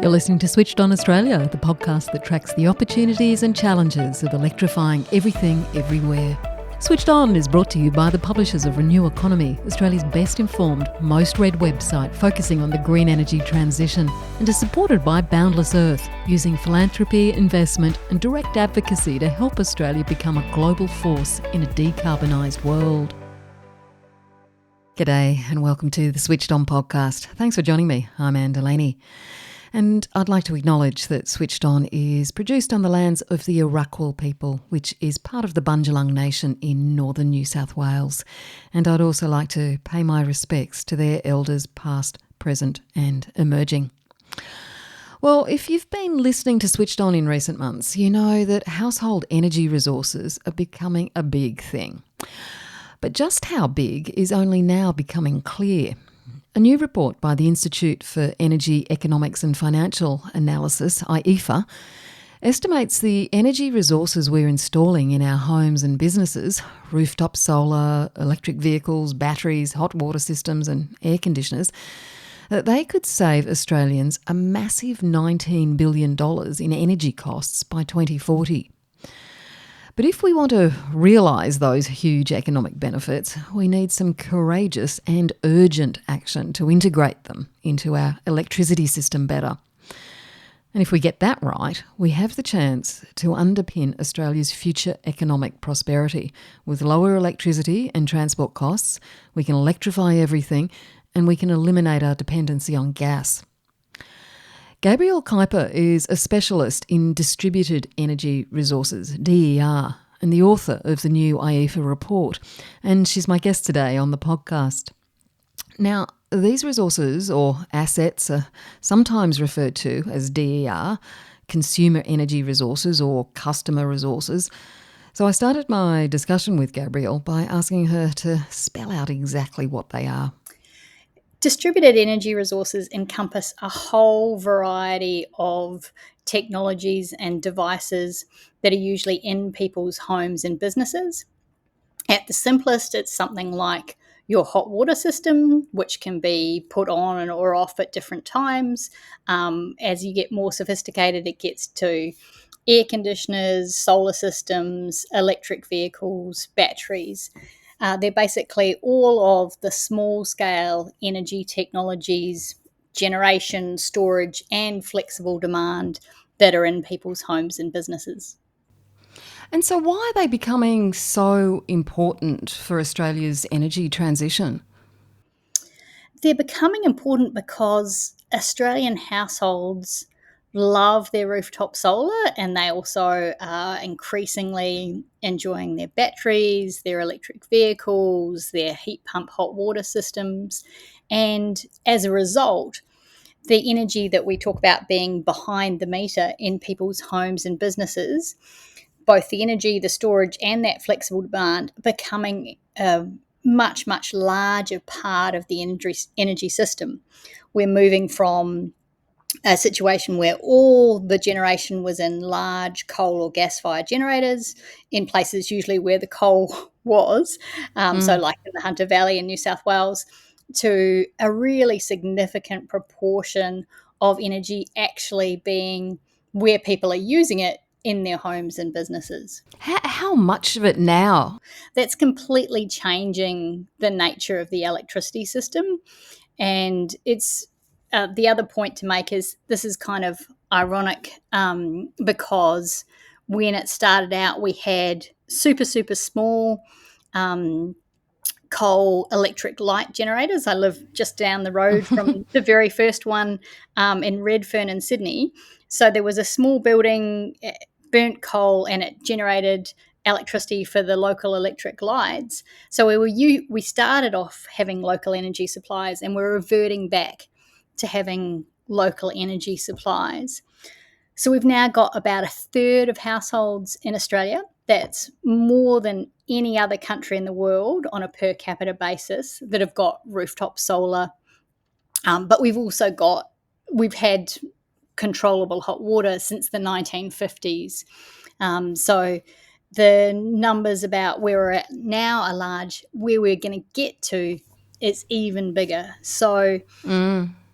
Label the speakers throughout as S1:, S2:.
S1: You're listening to Switched On Australia, the podcast that tracks the opportunities and challenges of electrifying everything, everywhere. Switched On is brought to you by the publishers of Renew Economy, Australia's best informed, most read website focusing on the green energy transition, and is supported by Boundless Earth, using philanthropy, investment and direct advocacy to help Australia become a global force in a decarbonised world. G'day and welcome to the Switched On podcast. Thanks for joining me. I'm Anne Delaney. And I'd like to acknowledge that Switched On is produced on the lands of the Arakwal people, which is part of the Bundjalung Nation in northern New South Wales. And I'd also like to pay my respects to their elders past, present and emerging. Well, if you've been listening to Switched On in recent months, you know that household energy resources are becoming a big thing. But just how big is only now becoming clear. A new report by the Institute for Energy, Economics and Financial Analysis, IEEFA, estimates the energy resources we're installing in our homes and businesses, rooftop solar, electric vehicles, batteries, hot water systems and air conditioners, that they could save Australians a massive $19 billion in energy costs by 2040. But if we want to realise those huge economic benefits, we need some courageous and urgent action to integrate them into our electricity system better. And if we get that right, we have the chance to underpin Australia's future economic prosperity. With lower electricity and transport costs, we can electrify everything and we can eliminate our dependency on gas. Gabrielle Kuiper is a specialist in distributed energy resources, DER, and the author of the new IEEFA report, and she's my guest today on the podcast. Now, these resources or assets are sometimes referred to as DER, consumer energy resources or customer resources. So I started my discussion with Gabrielle by asking her to spell out exactly what they are.
S2: Distributed energy resources encompass a whole variety of technologies and devices that are usually in people's homes and businesses. At the simplest, it's something like your hot water system, which can be put on or off at different times. As you get more sophisticated, it gets to air conditioners, solar systems, electric vehicles, batteries. They're basically all of the small-scale energy technologies, generation, storage, and flexible demand that are in people's homes and businesses.
S1: And so why are they becoming so important for Australia's energy transition?
S2: They're becoming important because Australian households love their rooftop solar, and they also are increasingly enjoying their batteries, their electric vehicles, their heat pump hot water systems. And as a result, the energy that we talk about being behind the meter in people's homes and businesses, both the energy, the storage, and that flexible demand becoming a much, much larger part of the energy system. We're moving from a situation where all the generation was in large coal or gas-fired generators in places usually where the coal was, so like in the Hunter Valley in New South Wales, to a really significant proportion of energy actually being where people are using it in their homes and businesses.
S1: How much of it now?
S2: That's completely changing the nature of the electricity system. And it's the other point to make is this is kind of ironic because when it started out, we had super, super small coal electric light generators. I live just down the road from the very first one in Redfern in Sydney. So there was a small building, burnt coal, and it generated electricity for the local electric lights. So we started off having local energy supplies, and we're reverting back to having local energy supplies. So we've now got about a third of households in Australia. That's more than any other country in the world on a per capita basis that have got rooftop solar. But we've had controllable hot water since the 1950s. So the numbers about where we're at now are large. Where we're going to get to is even bigger. So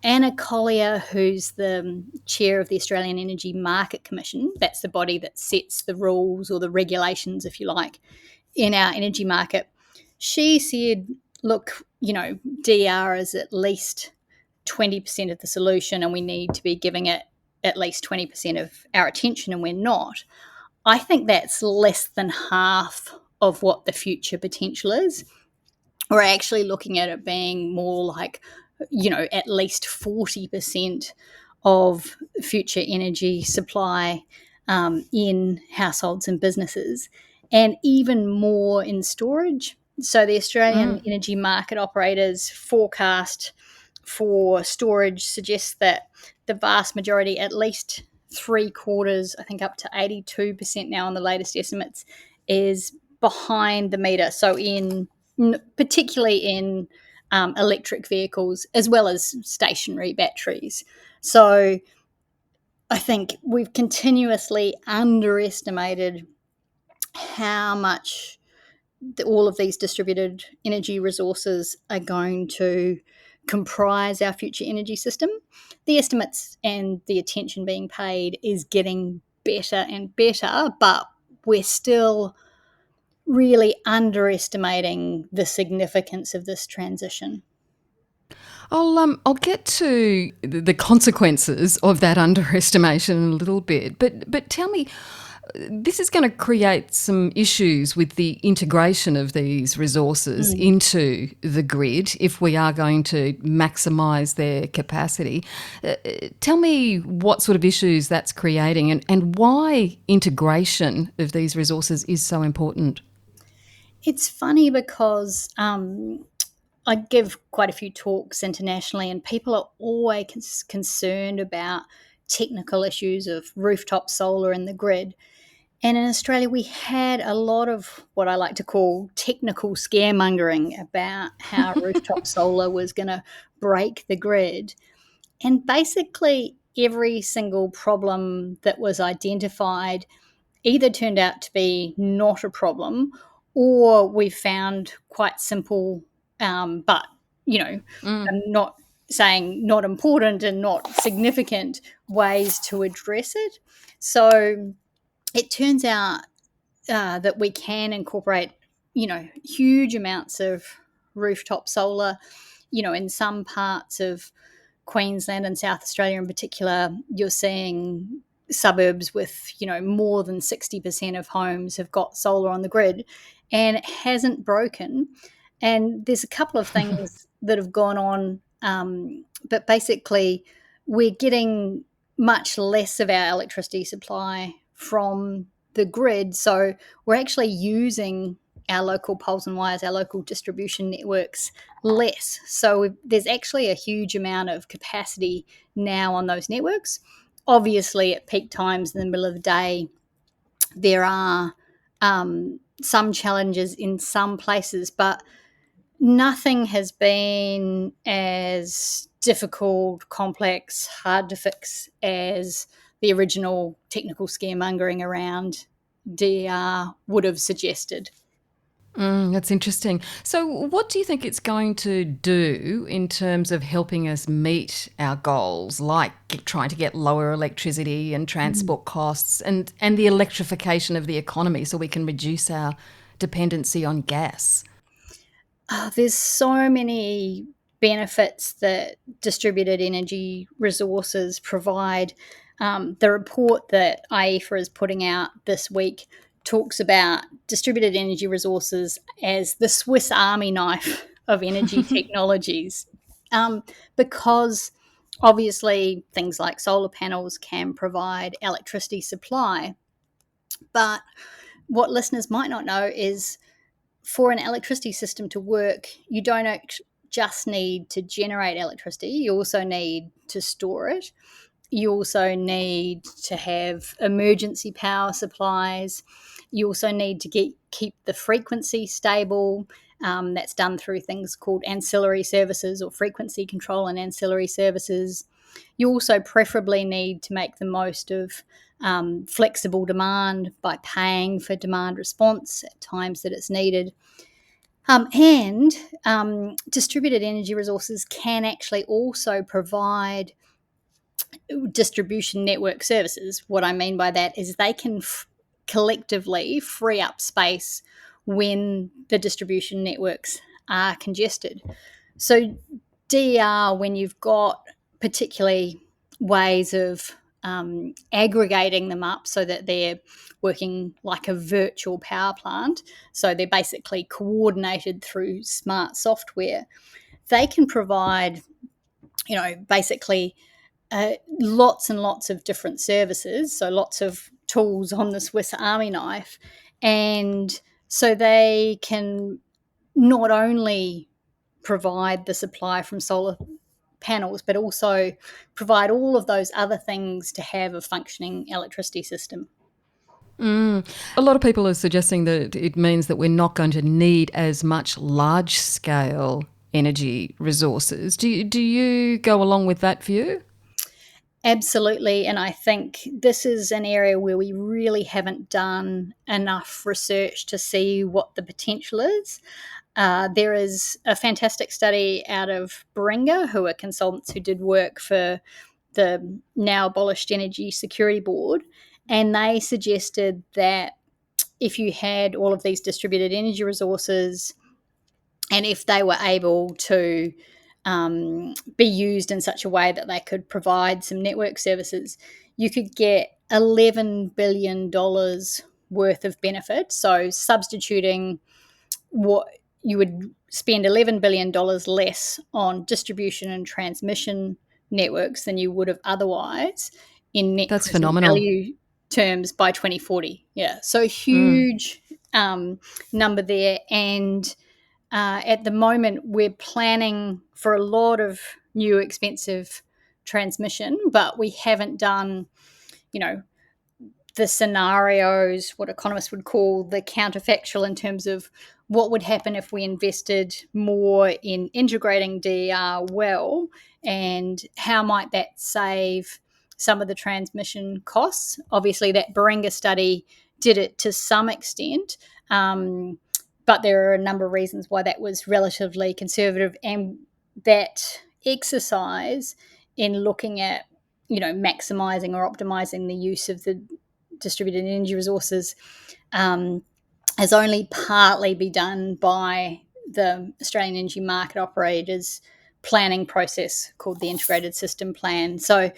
S2: Anna Collier, who's the chair of the Australian Energy Market Commission, that's the body that sets the rules or the regulations, if you like, in our energy market, she said, look, DR is at least 20% of the solution and we need to be giving it at least 20% of our attention, and we're not. I think that's less than half of what the future potential is. We're actually looking at it being more like, at least 40% of future energy supply in households and businesses, and even more in storage. So the Australian energy market operators forecast for storage suggests that the vast majority, at least three quarters, I think up to 82% now on the latest estimates, is behind the meter. So particularly in electric vehicles as well as stationary batteries. So I think we've continuously underestimated how much all of these distributed energy resources are going to comprise our future energy system. The estimates and the attention being paid is getting better and better, but we're still really underestimating the significance of this transition.
S1: I'll get to the consequences of that underestimation in a little bit, but tell me, this is going to create some issues with the integration of these resources into the grid if we are going to maximise their capacity. Tell me what sort of issues that's creating and why integration of these resources is so important.
S2: It's funny because I give quite a few talks internationally, and people are always concerned about technical issues of rooftop solar in the grid. And in Australia, we had a lot of what I like to call technical scaremongering about how rooftop solar was going to break the grid. And basically, every single problem that was identified either turned out to be not a problem, or we found quite simple, but, I'm not saying not important and not significant ways to address it. So it turns out that we can incorporate, huge amounts of rooftop solar, in some parts of Queensland and South Australia in particular. You're seeing suburbs with, more than 60% of homes have got solar on the grid, and it hasn't broken. And there's a couple of things that have gone on, but basically we're getting much less of our electricity supply from the grid. So we're actually using our local poles and wires, our local distribution networks less. So there's actually a huge amount of capacity now on those networks. Obviously, at peak times in the middle of the day, there are some challenges in some places, but nothing has been as difficult, complex, hard to fix as the original technical scaremongering around DER would have suggested.
S1: That's interesting. So what do you think it's going to do in terms of helping us meet our goals, like trying to get lower electricity and transport costs and the electrification of the economy so we can reduce our dependency on gas?
S2: There's so many benefits that distributed energy resources provide. The report that IEEFA is putting out this week talks about distributed energy resources as the Swiss Army knife of energy technologies, because obviously things like solar panels can provide electricity supply. But what listeners might not know is for an electricity system to work, you don't just need to generate electricity, you also need to store it. You also need to have emergency power supplies. You also need to keep the frequency stable. That's done through things called ancillary services or frequency control and ancillary services. You also preferably need to make the most of flexible demand by paying for demand response at times that it's needed. And distributed energy resources can actually also provide distribution network services. What I mean by that is they can collectively free up space when the distribution networks are congested. So, DER, when you've got particularly ways of aggregating them up so that they're working like a virtual power plant, so they're basically coordinated through smart software, they can provide, basically lots and lots of different services, so lots of tools on the Swiss Army knife. And so they can not only provide the supply from solar panels, but also provide all of those other things to have a functioning electricity system.
S1: A lot of people are suggesting that it means that we're not going to need as much large-scale energy resources. Do you go along with that view?
S2: Absolutely. And I think this is an area where we really haven't done enough research to see what the potential is. There is a fantastic study out of Beringa, who are consultants who did work for the now abolished Energy Security Board. And they suggested that if you had all of these distributed energy resources, and if they were able to be used in such a way that they could provide some network services, you could get $11 billion worth of benefit. So, substituting what you would spend $11 billion less on distribution and transmission networks than you would have otherwise in net
S1: That's
S2: present
S1: phenomenal.
S2: value terms by 2040. Yeah, so huge number there. And at the moment, we're planning for a lot of new expensive transmission, but we haven't done, you know, the scenarios, what economists would call the counterfactual, in terms of what would happen if we invested more in integrating DER well, and how might that save some of the transmission costs. Obviously, that Beringa study did it to some extent, but there are a number of reasons why that was relatively conservative, and that exercise in looking at maximizing or optimizing the use of the distributed energy resources has only partly be done by the Australian Energy Market Operators planning process called the Integrated System Plan. So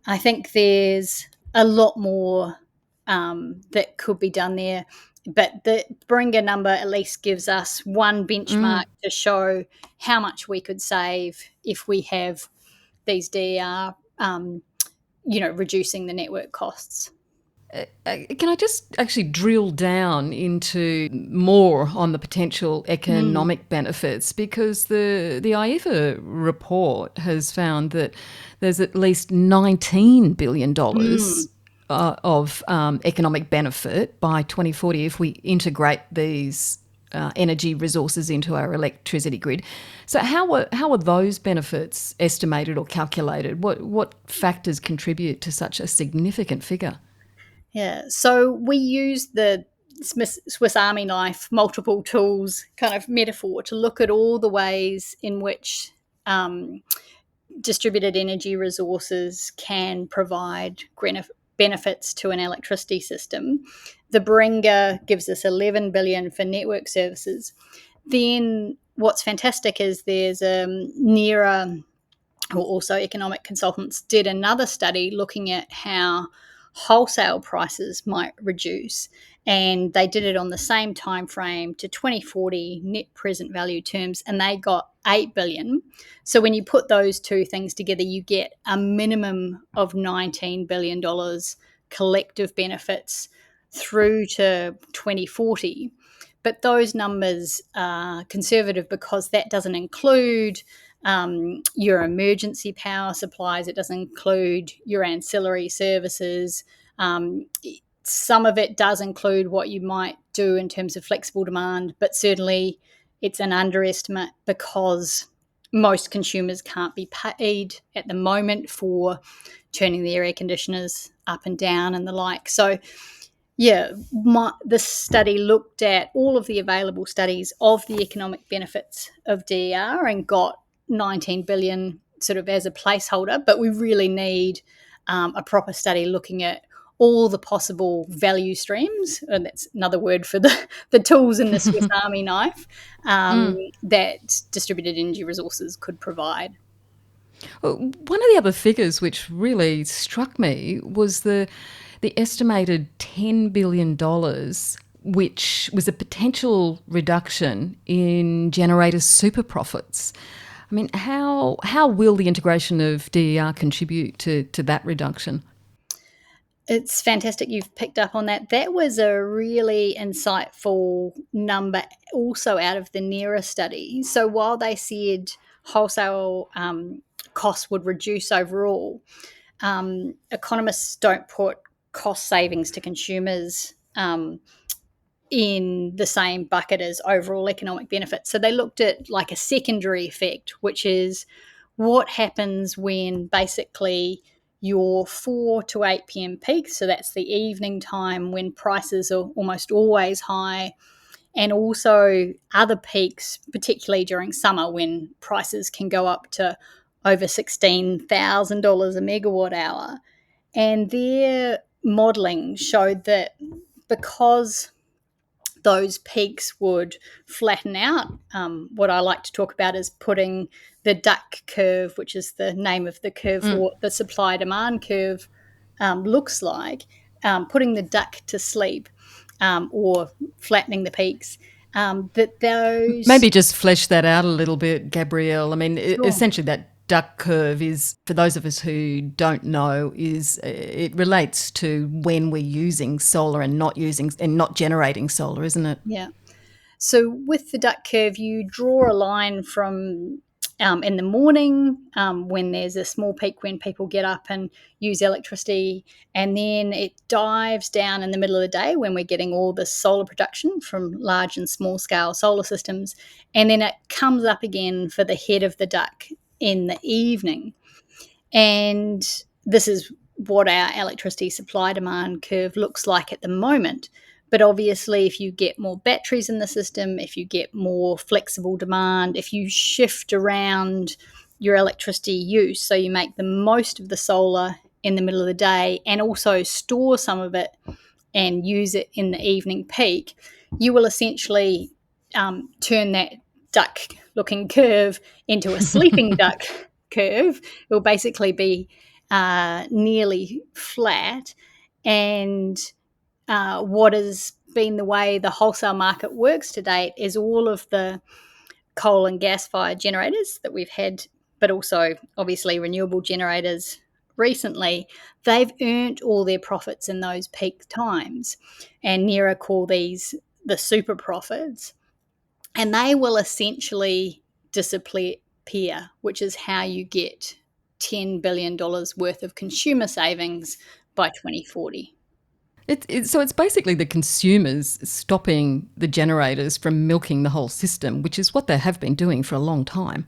S2: I think there's a lot more that could be done there. But the Beringa number at least gives us one benchmark to show how much we could save if we have these DER, reducing the network costs.
S1: Can I just actually drill down into more on the potential
S2: Mm,
S1: economic benefits? Because the IEEFA report has found that there's at least $19 billion
S2: mm.
S1: of economic benefit by 2040 if we integrate these energy resources into our electricity grid. So how are those benefits estimated or calculated? What factors contribute to such a significant figure?
S2: Yeah. So we use the Swiss Army knife, multiple tools kind of metaphor to look at all the ways in which um, distributed energy resources can provide benefits to an electricity system. The Beringa gives us 11 billion for network services. Then what's fantastic is there's NERA, who also economic consultants, did another study looking at how wholesale prices might reduce, and they did it on the same time frame to 2040 net present value terms, and they got 8 billion. So when you put those two things together, you get a minimum of 19 billion dollars collective benefits through to 2040. But those numbers are conservative because that doesn't include your emergency power supplies. It doesn't include your ancillary services. Some of it does include what you might do in terms of flexible demand, but certainly it's an underestimate because most consumers can't be paid at the moment for turning their air conditioners up and down and the like. So Yeah, this study looked at all of the available studies of the economic benefits of DER and got 19 billion sort of as a placeholder, but we really need a proper study looking at all the possible value streams, and that's another word for the tools in the Swiss Army knife
S1: Mm.
S2: that distributed energy resources could provide.
S1: One of the other figures which really struck me was the estimated $10 billion, which was a potential reduction in generators' super profits. I mean, how will the integration of DER contribute to that reduction?
S2: It's fantastic you've picked up on that. That was a really insightful number, also out of the NERA study. So while they said wholesale costs would reduce overall, economists don't put cost savings to consumers in the same bucket as overall economic benefits. So they looked at like a secondary effect, which is what happens when basically your 4 to 8 p.m. peak, so that's the evening time when prices are almost always high, and also other peaks, particularly during summer when prices can go up to over $16,000 a megawatt hour. And their modelling showed that because those peaks would flatten out. What I like to talk about is putting the duck curve, which is the name of the curve for
S1: Mm.
S2: what the supply demand curve looks like, putting the duck to sleep or flattening the peaks. That those,
S1: Maybe just flesh that out a little bit, Gabrielle. I mean,
S2: sure,
S1: essentially that duck curve is, for those of us who don't know, is it relates to when we're using solar and not generating solar, isn't it?
S2: yeah. So with the duck curve, you draw a line from in the morning when there's a small peak when people get up and use electricity, and then it dives down in the middle of the day when we're getting all the solar production from large and small scale solar systems, and then it comes up again for the head of the duck in the evening. And this is what our electricity supply demand curve looks like at the moment. But obviously, if you get more batteries in the system, if you get more flexible demand, if you shift around your electricity use, so you make the most of the solar in the middle of the day and also store some of it and use it in the evening peak, you will essentially turn that duck looking curve into a sleeping duck curve. It will basically be nearly flat. And what has been the way the wholesale market works to date is all of the coal and gas fired generators that we've had, but also obviously renewable generators recently, they've earned all their profits in those peak times. And NERA call these the super profits. And they will essentially disappear, which is how you get $10 billion worth of consumer savings by 2040.
S1: So it's basically the consumers stopping the generators from milking the whole system, which is what they have been doing for a long time.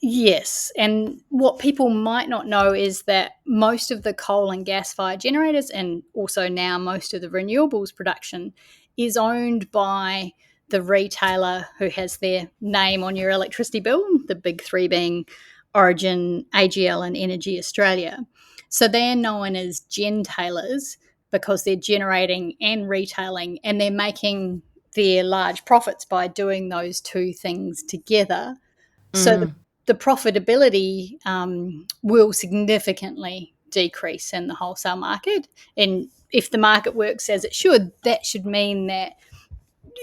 S2: Yes, and what people might not know is that most of the coal and gas fired generators, and also now most of the renewables production, is owned by the retailer who has their name on your electricity bill, the big three being Origin, AGL, and Energy Australia. So they're known as gentailers because they're generating and retailing, and they're making their large profits by doing those two things together. So the profitability will significantly decrease in the wholesale market. And if the market works as it should, that should mean that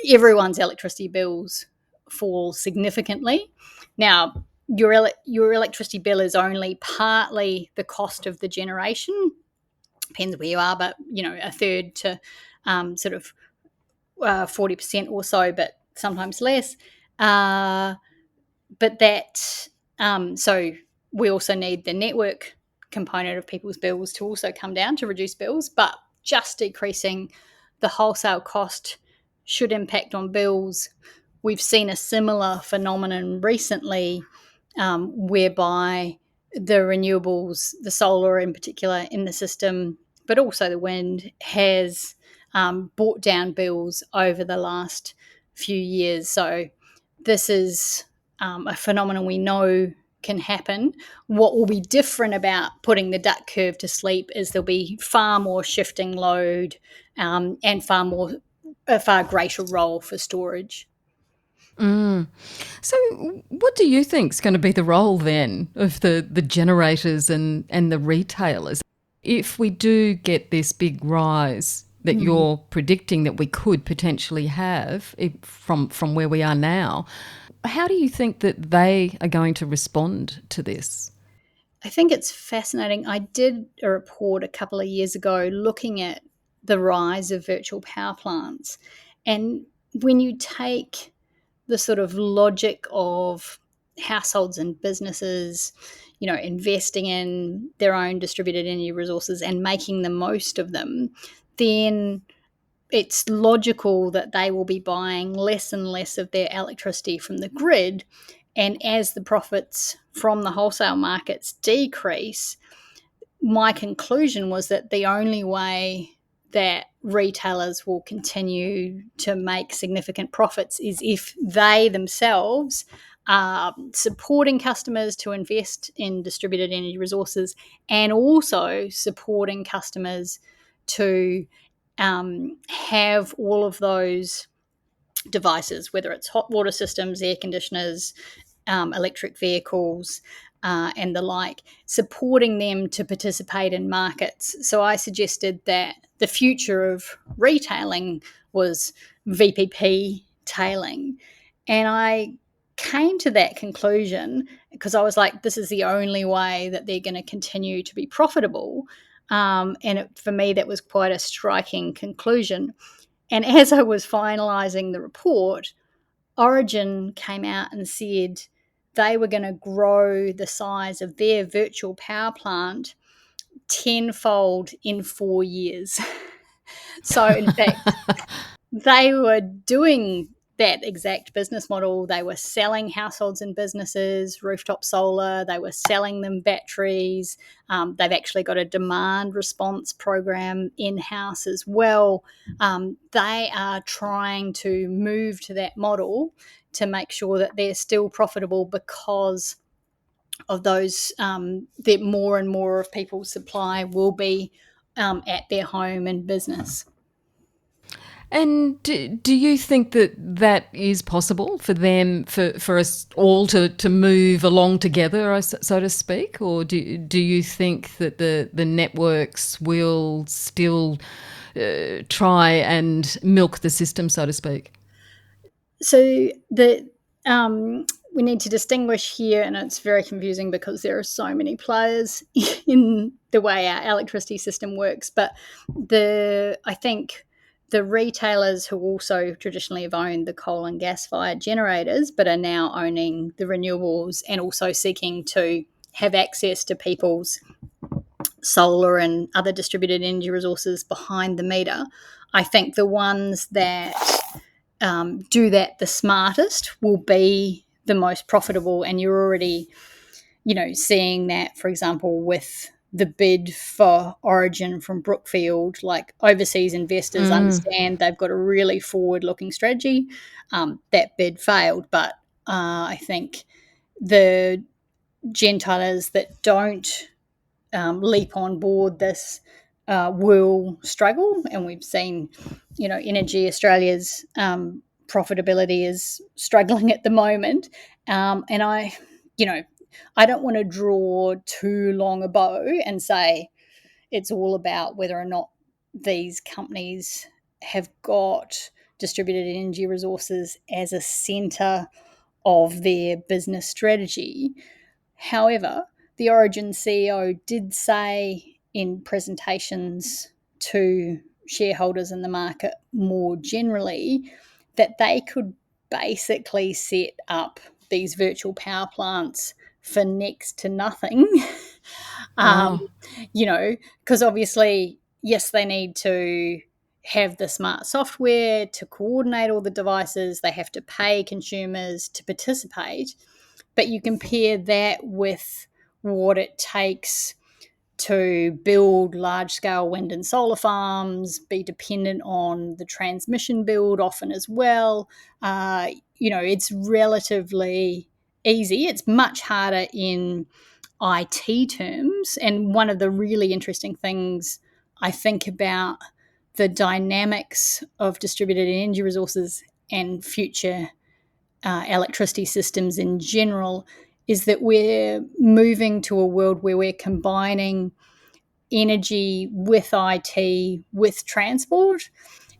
S2: everyone's electricity bills fall significantly. Now, your electricity bill is only partly the cost of the generation. Depends where you are, but a third to sort of 40% or so, but sometimes less. But that so we also need the network component of people's bills to also come down to reduce bills, but just decreasing the wholesale cost should impact on bills. We've seen a similar phenomenon recently, whereby the renewables, the solar in particular in the system, but also the wind, has brought down bills over the last few years. So this is a phenomenon we know can happen. What will be different about putting the duck curve to sleep is there'll be far more shifting load and a far greater role for storage.
S1: So, what do you think is going to be the role then of the generators and the retailers if we do get this big rise that you're predicting that we could potentially have from where we are now? How do you think that they are going to respond to this?
S2: I think it's fascinating. I did a report a couple of years ago looking at the rise of virtual power plants. And when you take the sort of logic of households and businesses, investing in their own distributed energy resources and making the most of them, then it's logical that they will be buying less and less of their electricity from the grid. And as the profits from the wholesale markets decrease, my conclusion was that the only way that retailers will continue to make significant profits is if they themselves are supporting customers to invest in distributed energy resources and also supporting customers to have all of those devices, whether it's hot water systems, air conditioners, electric vehicles, and the like, supporting them to participate in markets. So I suggested that the future of retailing was VPP tailing. And I came to that conclusion because I was like, this is the only way that they're going to continue to be profitable. For me, that was quite a striking conclusion. And as I was finalising the report, Origin came out and said they were going to grow the size of their virtual power plant tenfold in 4 years. So, in fact, they were doing that exact business model. They were selling households and businesses rooftop solar. They were selling them batteries. They've actually got a demand response program in-house as well. They are trying to move to that model to make sure that they're still profitable because of those, that more and more of people's supply will be at their home and business.
S1: And do you think that that is possible for them, for us all to move along together, so to speak? Or do you think that the networks will still try and milk the system, so to speak?
S2: So we need to distinguish here, and it's very confusing because there are so many players in the way our electricity system works. But I think the retailers who also traditionally have owned the coal and gas-fired generators, but are now owning the renewables and also seeking to have access to people's solar and other distributed energy resources behind the meter, I think the ones that do that the smartest will be the most profitable. And you're already, seeing that, for example, with the bid for Origin from Brookfield. Like, overseas investors understand they've got a really forward-looking strategy. That bid failed, but I think the Gentilers that don't leap on board this will struggle. And we've seen, Energy Australia's profitability is struggling at the moment. And I don't want to draw too long a bow and say it's all about whether or not these companies have got distributed energy resources as a centre of their business strategy. However, the Origin CEO did say in presentations to shareholders in the market more generally that they could basically set up these virtual power plants for next to nothing.
S1: Wow.
S2: Because obviously, yes, they need to have the smart software to coordinate all the devices. They have to pay consumers to participate. But you compare that with what it takes to build large-scale wind and solar farms, be dependent on the transmission build often as well. It's relatively easy. It's much harder in IT terms. And one of the really interesting things I think about the dynamics of distributed energy resources and future electricity systems in general is that we're moving to a world where we're combining energy with IT, with transport.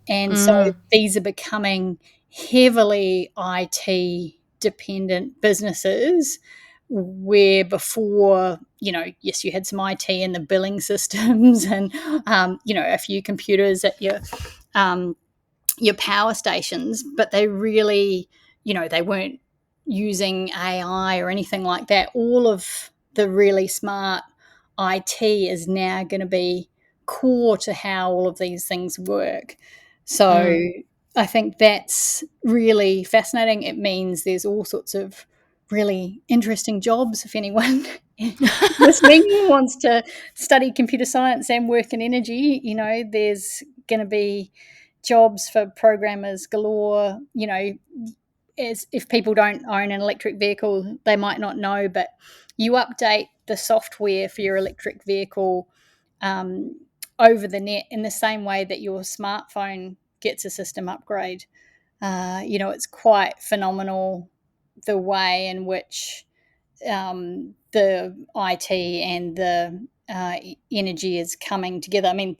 S2: And so these are becoming heavily IT dependent businesses, where before, yes, you had some IT in the billing systems and, a few computers at your power stations, but they really, they weren't using AI or anything like that. All of the really smart IT is now going to be core to how all of these things work. So I think that's really fascinating. It means there's all sorts of really interesting jobs. If anyone listening wants to study computer science and work in energy, there's going to be jobs for programmers galore. As if people don't own an electric vehicle, they might not know, but you update the software for your electric vehicle over the net in the same way that your smartphone gets a system upgrade. It's quite phenomenal the way in which the IT and the energy is coming together. I mean,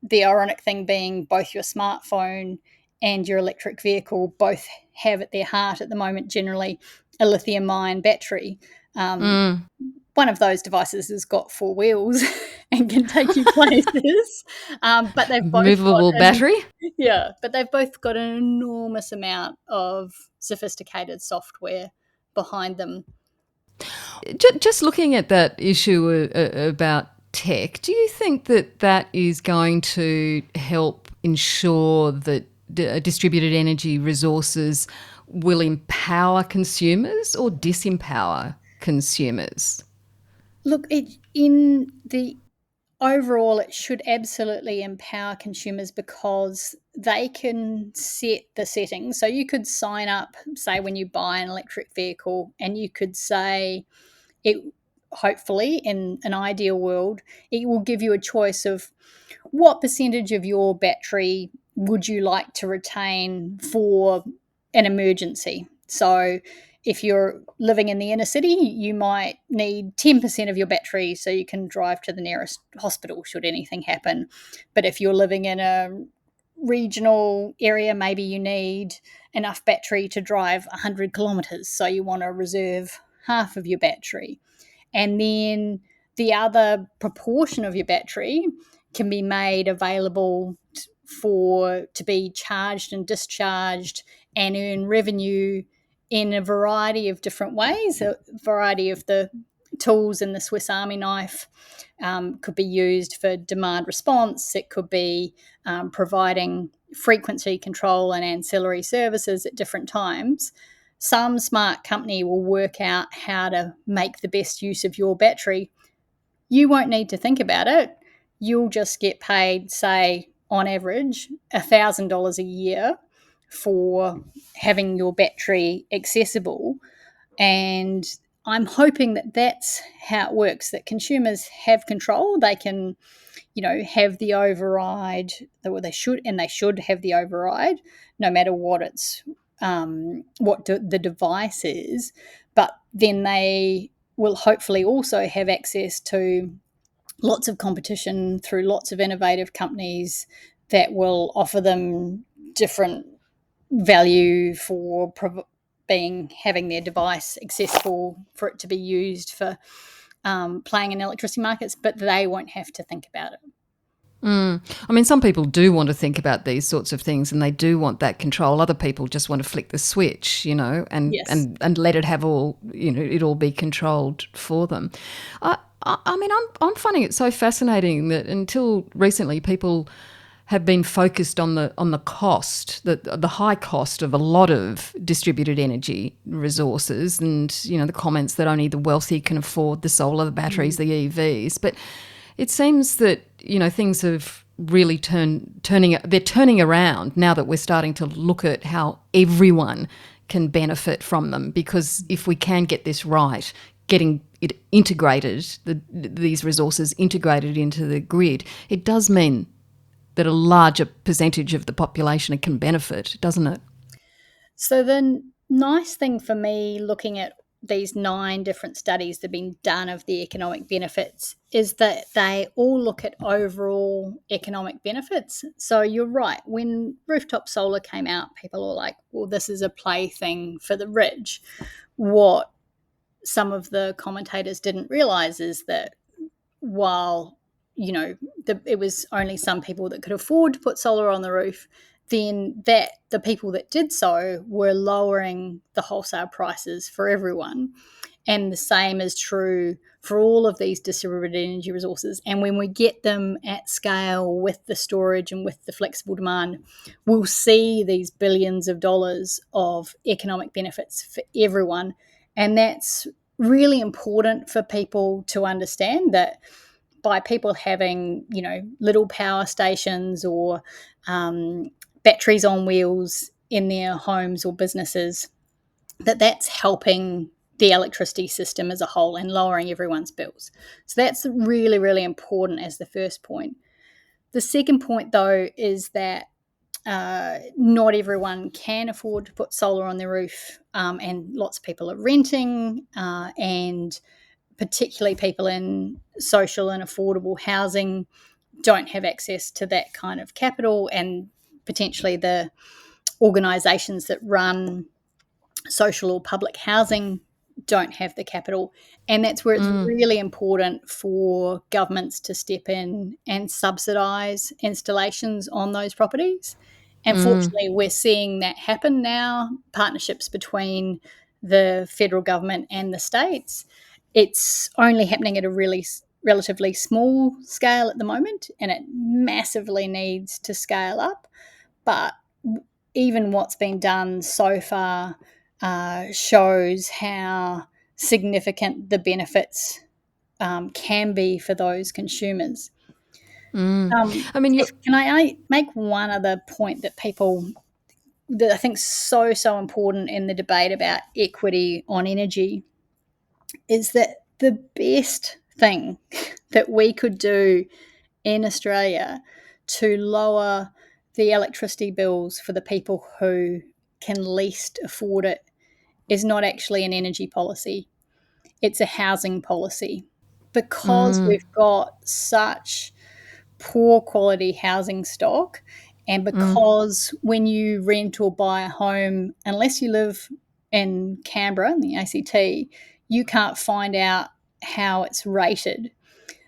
S2: the ironic thing being both your smartphone and your electric vehicle both have at their heart at the moment generally a lithium-ion battery. One of those devices has got 4 wheels and can take you places, but they've both
S1: movable battery.
S2: but they've both got an enormous amount of sophisticated software behind them.
S1: Just looking at that issue about tech, do you think that that is going to help ensure that distributed energy resources will empower consumers or disempower consumers?
S2: Look, in the overall, it should absolutely empower consumers because they can set the settings. So you could sign up, say, when you buy an electric vehicle, and you could say it, hopefully, in an ideal world, it will give you a choice of what percentage of your battery would you like to retain for an emergency. So if you're living in the inner city, you might need 10% of your battery so you can drive to the nearest hospital should anything happen. But if you're living in a regional area, maybe you need enough battery to drive 100 kilometres, so you want to reserve half of your battery. And then the other proportion of your battery can be made available to be charged and discharged and earn revenue in a variety of different ways. A variety of the tools in the Swiss Army knife could be used for demand response. It could be providing frequency control and ancillary services at different times. Some smart company will work out how to make the best use of your battery. You won't need to think about it. You'll just get paid, say, on average, $1,000 a year for having your battery accessible. And I'm hoping that that's how it works, that consumers have control. They can, have the override, or they should have the override, no matter what the device is. But then they will hopefully also have access to lots of competition through lots of innovative companies that will offer them different value for having their device accessible for it to be used for playing in electricity markets, but they won't have to think about it.
S1: I mean, some people do want to think about these sorts of things and they do want that control. Other people just want to flick the switch, and
S2: Yes.
S1: and let it have all, it all be controlled for them. I mean, I'm finding it so fascinating that until recently people have been focused on the cost, the high cost of a lot of distributed energy resources, and the comments that only the wealthy can afford the solar, the batteries, the EVs. But It seems that, things have really they're turning around now that we're starting to look at how everyone can benefit from them, because if we can get this right, getting it integrated, these resources integrated into the grid, it does mean that a larger percentage of the population can benefit, doesn't it?
S2: So the nice thing for me looking at these 9 different studies that have been done of the economic benefits is that they all look at overall economic benefits. So you're right, when rooftop solar came out, people were like, well, this is a plaything for the rich. What some of the commentators didn't realize is that while it was only some people that could afford to put solar on the roof, then that the people that did so were lowering the wholesale prices for everyone. And the same is true for all of these distributed energy resources. And when we get them at scale with the storage and with the flexible demand, we'll see these billions of dollars of economic benefits for everyone. And that's really important for people to understand, that by people having, little power stations or batteries on wheels in their homes or businesses, that's helping the electricity system as a whole and lowering everyone's bills. So that's really, really important as the first point. The second point, though, is that not everyone can afford to put solar on their roof, and lots of people are renting, and particularly people in social and affordable housing don't have access to that kind of capital, and potentially the organisations that run social or public housing don't have the capital. And that's where it's really important for governments to step in and subsidise installations on those properties. And fortunately, we're seeing that happen now, partnerships between the federal government and the states. It's only happening at a relatively small scale at the moment, and it massively needs to scale up. But even what's been done so far shows how significant the benefits can be for those consumers.
S1: I mean, you.
S2: Can I make one other point that I think so important in the debate about equity on energy, is that the best thing that we could do in Australia to lower the electricity bills for the people who can least afford it is not actually an energy policy. It's a housing policy. Because we've got such poor quality housing stock, and because when you rent or buy a home, unless you live in Canberra in the ACT, you can't find out how it's rated.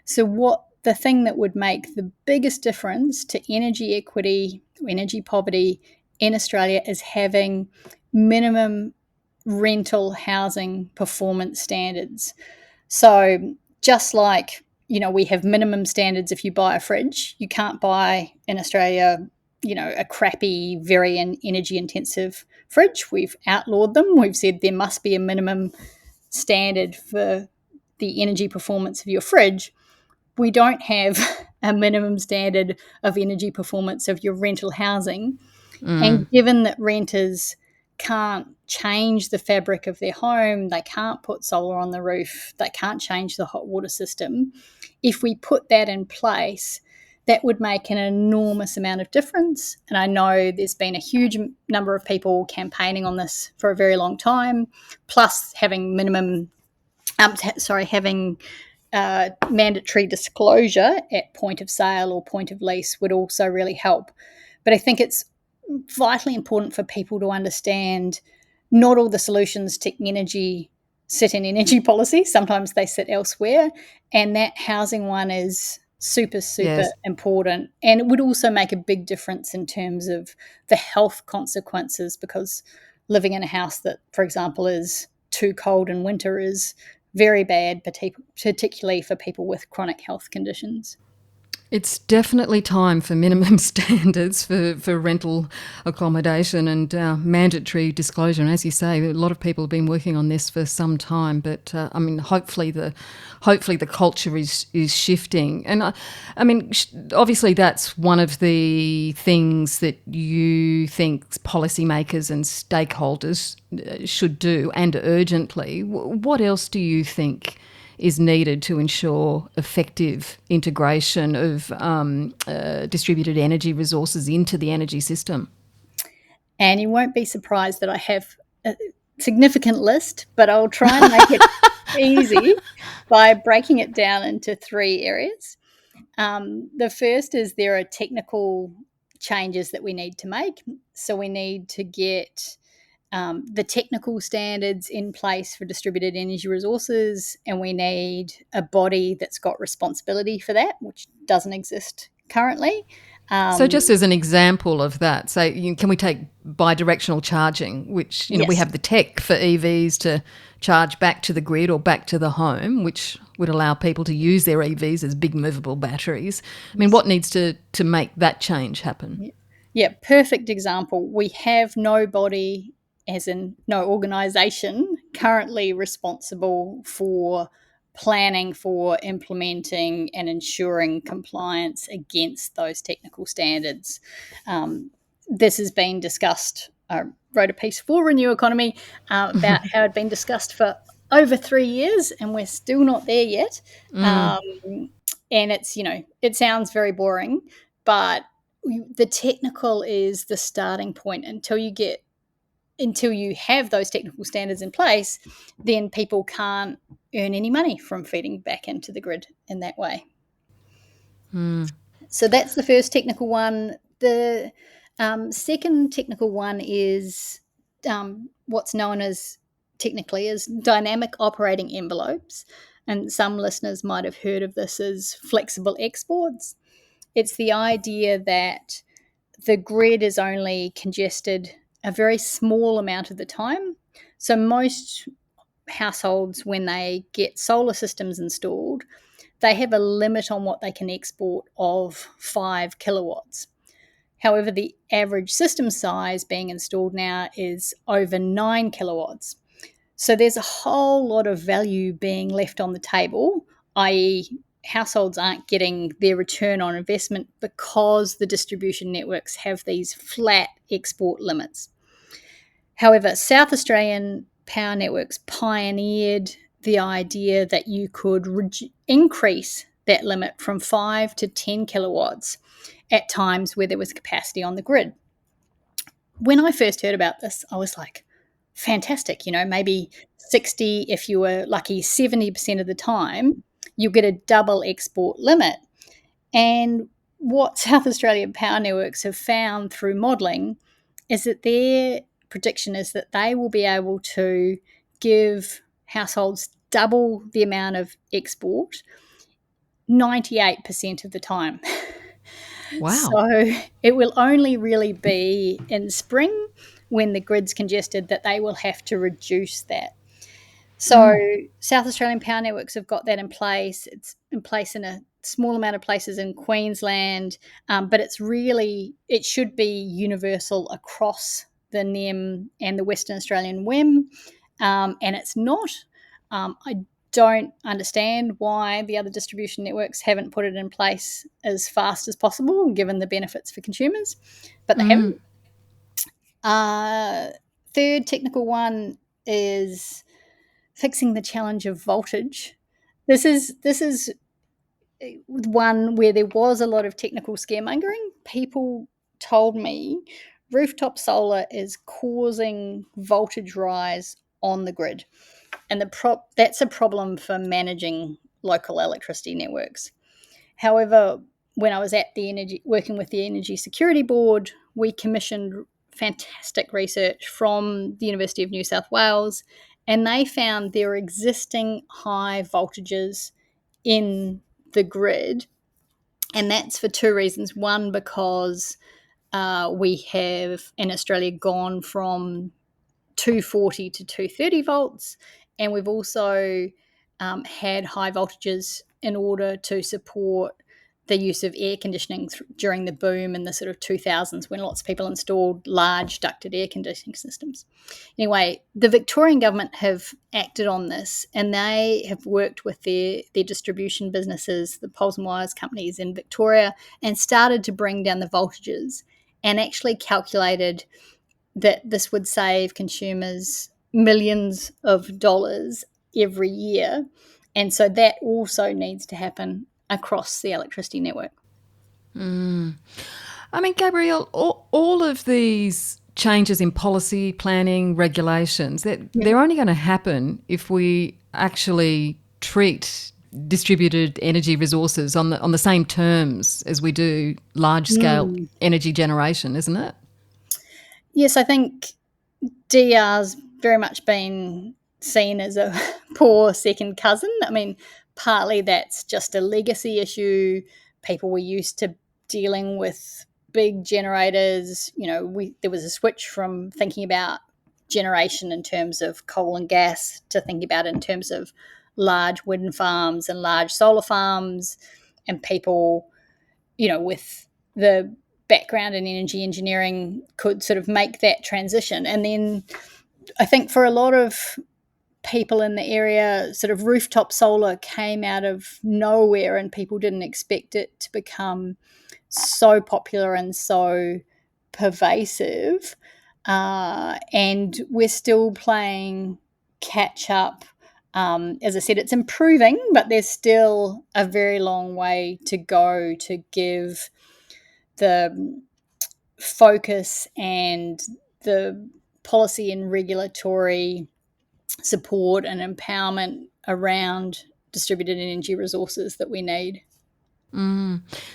S2: So the thing that would make the biggest difference to energy equity, energy poverty in Australia, is having minimum rental housing performance standards. So just like, we have minimum standards if you buy a fridge, you can't buy in Australia, a crappy, very energy intensive fridge. We've outlawed them. We've said there must be a minimum standard for the energy performance of your fridge. We don't have a minimum standard of energy performance of your rental housing. And given that renters can't change the fabric of their home, they can't put solar on the roof, they can't change the hot water system, if we put that in place, that would make an enormous amount of difference. And I know there's been a huge number of people campaigning on this for a very long time, plus having having mandatory disclosure at point of sale or point of lease would also really help. But I think it's vitally important for people to understand not all the solutions to energy sit in energy policy. Sometimes they sit elsewhere. And that housing one is super, super
S1: Yes.
S2: important. And it would also make a big difference in terms of the health consequences, because living in a house that, for example, is too cold in winter is very bad, particularly for people with chronic health conditions.
S1: It's definitely time for minimum standards for rental accommodation and mandatory disclosure. And as you say, a lot of people have been working on this for some time. But I mean, hopefully the culture is shifting. And I mean, obviously that's one of the things that you think policymakers and stakeholders should do, and urgently. What else do you think is needed to ensure effective integration of distributed energy resources into the energy system?
S2: And you won't be surprised that I have a significant list, but I'll try and make it easy by breaking it down into 3 areas. The first is there are technical changes that we need to make. So we need to get the technical standards in place for distributed energy resources, and we need a body that's got responsibility for that, which doesn't exist currently.
S1: So,
S2: Um,
S1: just as an example of that, say, can we take bi-directional charging, which we
S2: yes,
S1: have the tech for EVs to charge back to the grid or back to the home, which would allow people to use their EVs as big movable batteries. I mean,
S2: yes.
S1: what needs to make that change happen?
S2: Yeah, perfect example. We have nobody, as in no organisation, currently responsible for planning for implementing and ensuring compliance against those technical standards. This has been discussed. I wrote a piece for Renew Economy about how it had been discussed for over 3 years, and we're still not there yet. Um, and it's, it sounds very boring, but the technical is the starting point. Until you have those technical standards in place, then people can't earn any money from feeding back into the grid in that way. So that's the first technical one. The second technical one is what's known as technically as dynamic operating envelopes, and some listeners might have heard of this as flexible exports. It's the idea that the grid is only congested a very small amount of the time. So most households, when they get solar systems installed, they have a limit on what they can export of 5 kilowatts. However, the average system size being installed now is over 9 kilowatts. So there's a whole lot of value being left on the table, i.e., households aren't getting their return on investment because the distribution networks have these flat export limits. However, South Australian power networks pioneered the idea that you could increase that limit from 5 to 10 kilowatts at times where there was capacity on the grid. When I first heard about this, I was like, fantastic, maybe 60, if you were lucky, 70% of the time, you get a double export limit. And what South Australian Power Networks have found through modelling is that their prediction is that they will be able to give households double the amount of export 98% of the time.
S1: Wow.
S2: So it will only really be in spring when the grid's congested that they will have to reduce that. So South Australian Power Networks have got that in place. It's in place in a small amount of places in Queensland, but it should be universal across the NEM and the Western Australian WEM, and it's not. I don't understand why the other distribution networks haven't put it in place as fast as possible, given the benefits for consumers, but they haven't. Third technical one is fixing the challenge of voltage. This is one where there was a lot of technical scaremongering. People told me rooftop solar is causing voltage rise on the grid, and that's a problem for managing local electricity networks. However, when I was working with the Energy Security Board, we commissioned fantastic research from the University of New South Wales, and they found there are existing high voltages in the grid, and that's for 2 reasons. One, because we have in Australia gone from 240 to 230 volts, and we've also had high voltages in order to support the use of air conditioning during the boom in the sort of 2000s when lots of people installed large ducted air conditioning systems. Anyway, the Victorian government have acted on this, and they have worked with their distribution businesses, the poles and wires companies in Victoria, and started to bring down the voltages, and actually calculated that this would save consumers millions of dollars every year. And so that also needs to happen across the electricity network.
S1: I mean, Gabrielle, all of these changes in policy, planning, regulations, they're only going to happen if we actually treat distributed energy resources on the same terms as we do large-scale energy generation, isn't it?
S2: Yes, I think DR's very much been seen as a poor second cousin. I mean, partly that's just a legacy issue. People were used to dealing with big generators. There was a switch from thinking about generation in terms of coal and gas to thinking about it in terms of large wind farms and large solar farms, and people, with the background in energy engineering could sort of make that transition. And then I think for a lot of people in the area, sort of rooftop solar came out of nowhere, and people didn't expect it to become so popular and so pervasive. And we're still playing catch up. As I said, it's improving, but there's still a very long way to go to give the focus and the policy and regulatory support and empowerment around distributed energy resources that we need.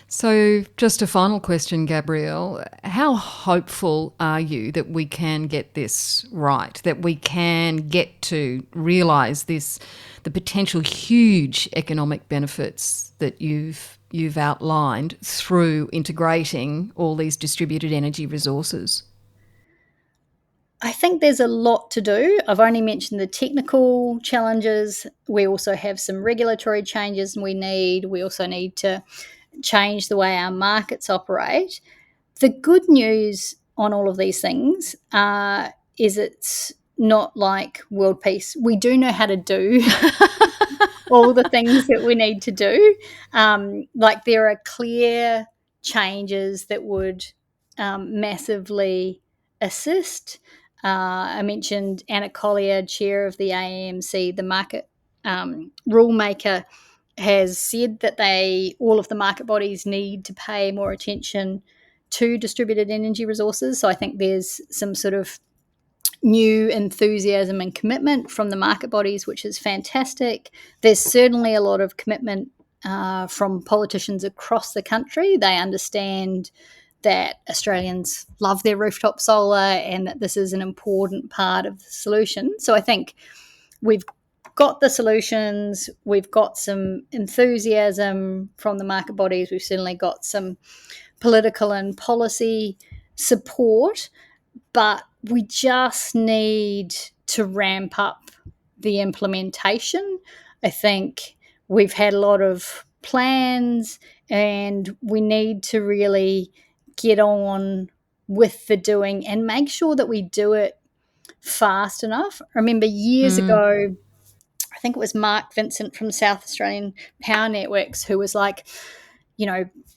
S1: So just a final question, Gabrielle. How hopeful are you that we can get this right, that we can get to realise the potential huge economic benefits that you've outlined through integrating all these distributed energy resources?
S2: I think there's a lot to do. I've only mentioned the technical challenges. We also have some regulatory changes we also need to change the way our markets operate. The good news on all of these things is it's not like world peace. We do know how to do all the things that we need to do. Like there are clear changes that would massively assist. I mentioned Anna Collier, chair of the AEMC, the market rule maker, has said that all of the market bodies need to pay more attention to distributed energy resources. So I think there's some sort of new enthusiasm and commitment from the market bodies, which is fantastic. There's certainly a lot of commitment from politicians across the country. They understand that Australians love their rooftop solar and that this is an important part of the solution. So I think we've got the solutions, we've got some enthusiasm from the market bodies, we've certainly got some political and policy support, but we just need to ramp up the implementation. I think we've had a lot of plans and we need to really get on with the doing and make sure that we do it fast enough. I remember years ago, I think it was Mark Vincent from South Australian Power Networks who was like,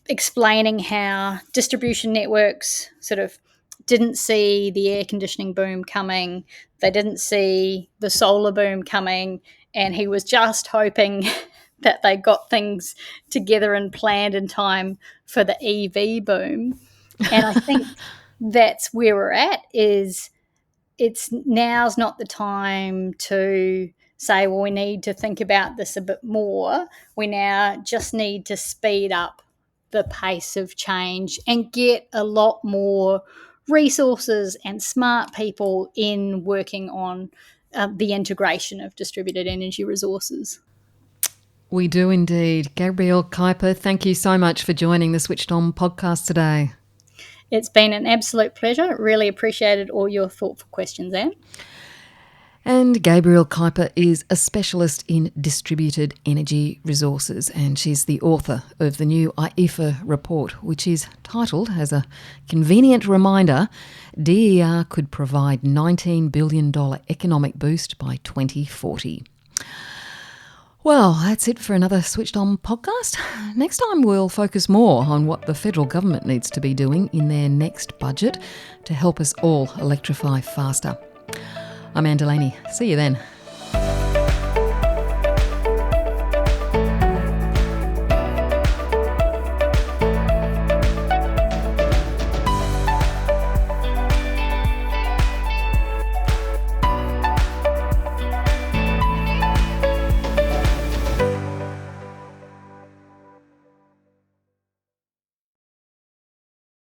S2: explaining how distribution networks sort of didn't see the air conditioning boom coming. They didn't see the solar boom coming. And he was just hoping that they got things together and planned in time for the EV boom. And I think that's where we're at, is now's not the time to say, well, we need to think about this a bit more. We now just need to speed up the pace of change and get a lot more resources and smart people in working on the integration of distributed energy resources.
S1: We do indeed. Gabrielle Kuiper, thank you so much for joining the Switched On podcast today.
S2: It's been an absolute pleasure. Really appreciated all your thoughtful questions, Anne.
S1: And Gabrielle Kuiper is a specialist in distributed energy resources, and she's the author of the new IEEFA report, which is titled, as a convenient reminder, DER could provide $19 billion economic boost by 2040. Well, that's it for another Switched On podcast. Next time we'll focus more on what the federal government needs to be doing in their next budget to help us all electrify faster. I'm Anne Delaney. See you then.